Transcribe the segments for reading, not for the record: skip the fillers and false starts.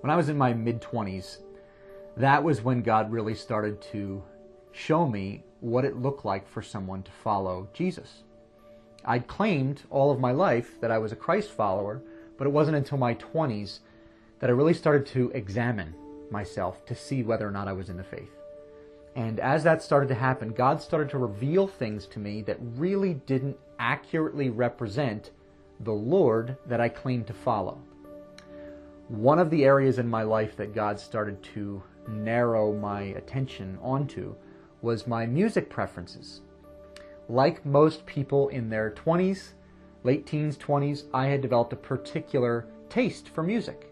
When I was in my mid-20s, that was when God really started to show me what it looked like for someone to follow Jesus. I'd claimed all of my life that I was a Christ follower, but it wasn't until my 20s that I really started to examine myself to see whether or not I was in the faith. And as that started to happen, God started to reveal things to me that really didn't accurately represent the Lord that I claimed to follow. One of the areas in my life that God started to narrow my attention onto was my music preferences. Like most people in their 20s, late teens, 20s, I had developed a particular taste for music.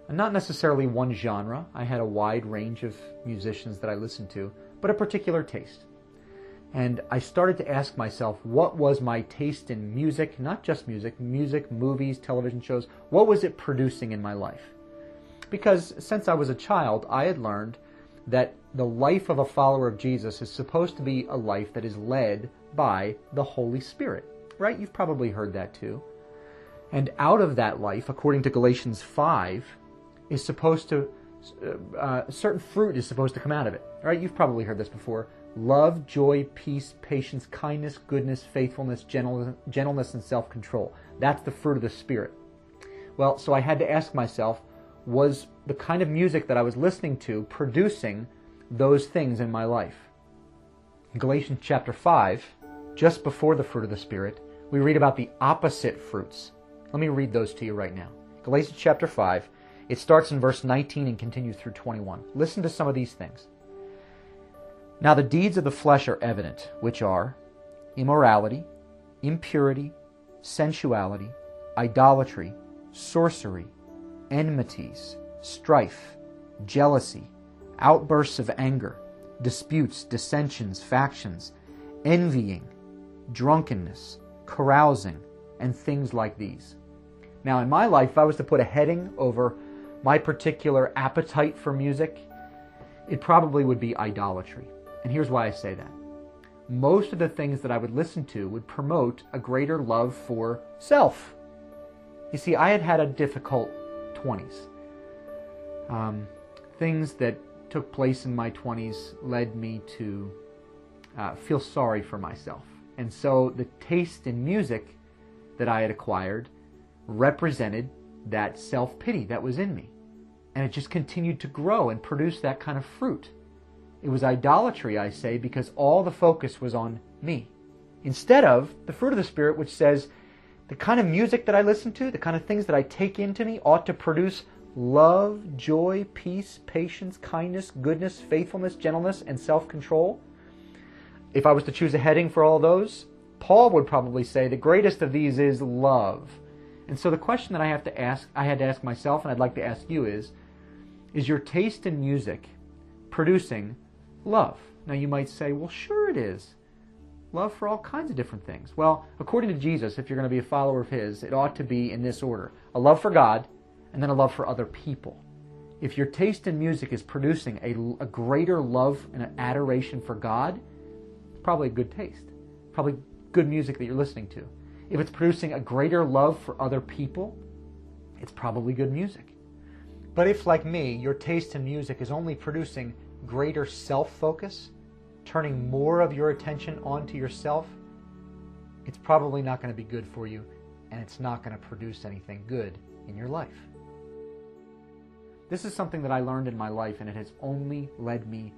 And not necessarily one genre. I had a wide range of musicians that I listened to, but a particular taste. And I started to ask myself, what was my taste in music, not just music, movies, television shows, what was it producing in my life? Because since I was a child, I had learned that the life of a follower of Jesus is supposed to be a life that is led by the Holy Spirit, right? You've probably heard that too. And out of that life, according to Galatians 5, is supposed to, certain fruit is supposed to come out of it, right? You've probably heard this before. Love, joy, peace, patience, kindness, goodness, faithfulness, gentleness, and self-control. That's the fruit of the Spirit. Well, so I had to ask myself, was the kind of music that I was listening to producing those things in my life? In Galatians chapter 5, just before the fruit of the Spirit, we read about the opposite fruits. Let me read those to you right now. Galatians chapter 5, it starts in verse 19 and continues through 21. Listen to some of these things. Now the deeds of the flesh are evident, which are immorality, impurity, sensuality, idolatry, sorcery, enmities, strife, jealousy, outbursts of anger, disputes, dissensions, factions, envying, drunkenness, carousing, and things like these. Now in my life, if I was to put a heading over my particular appetite for music, it probably would be idolatry. And here's why I say that. Most of the things that I would listen to would promote a greater love for self. You see, I had had a difficult 20s. Things that took place in my 20s led me to feel sorry for myself. And so the taste in music that I had acquired represented that self-pity that was in me. And it just continued to grow and produce that kind of fruit. It was idolatry, I say, because all the focus was on me. Instead of the fruit of the Spirit, which says the kind of music that I listen to, the kind of things that I take into me ought to produce love, joy, peace, patience, kindness, goodness, faithfulness, gentleness, and self-control. If I was to choose a heading for all those, Paul would probably say the greatest of these is love. And so the question that I had to ask myself, and I'd like to ask you is your taste in music producing love? Now you might say, well, sure it is. Love for all kinds of different things. Well, according to Jesus, if you're going to be a follower of His, it ought to be in this order. A love for God, and then a love for other people. If your taste in music is producing a greater love and an adoration for God, it's probably a good taste. Probably good music that you're listening to. If it's producing a greater love for other people, it's probably good music. But if, like me, your taste in music is only producing greater self-focus, turning more of your attention onto yourself, it's probably not going to be good for you, and it's not going to produce anything good in your life. This is something that I learned in my life, and it has only led me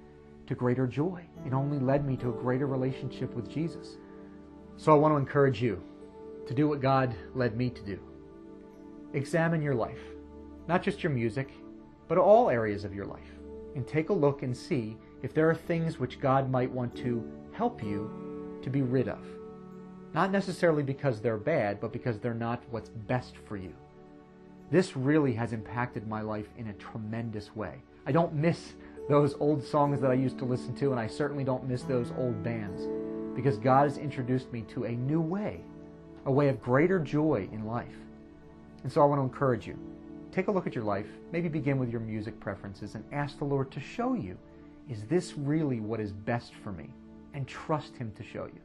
to greater joy. It only led me to a greater relationship with Jesus. So I want to encourage you to do what God led me to do. Examine your life, not just your music, but all areas of your life, and take a look and see if there are things which God might want to help you to be rid of. Not necessarily because they're bad, but because they're not what's best for you. This really has impacted my life in a tremendous way. I don't miss those old songs that I used to listen to, and I certainly don't miss those old bands, because God has introduced me to a new way, a way of greater joy in life. And so I want to encourage you. Take a look at your life, maybe begin with your music preferences, and ask the Lord to show you, is this really what is best for me? And trust Him to show you.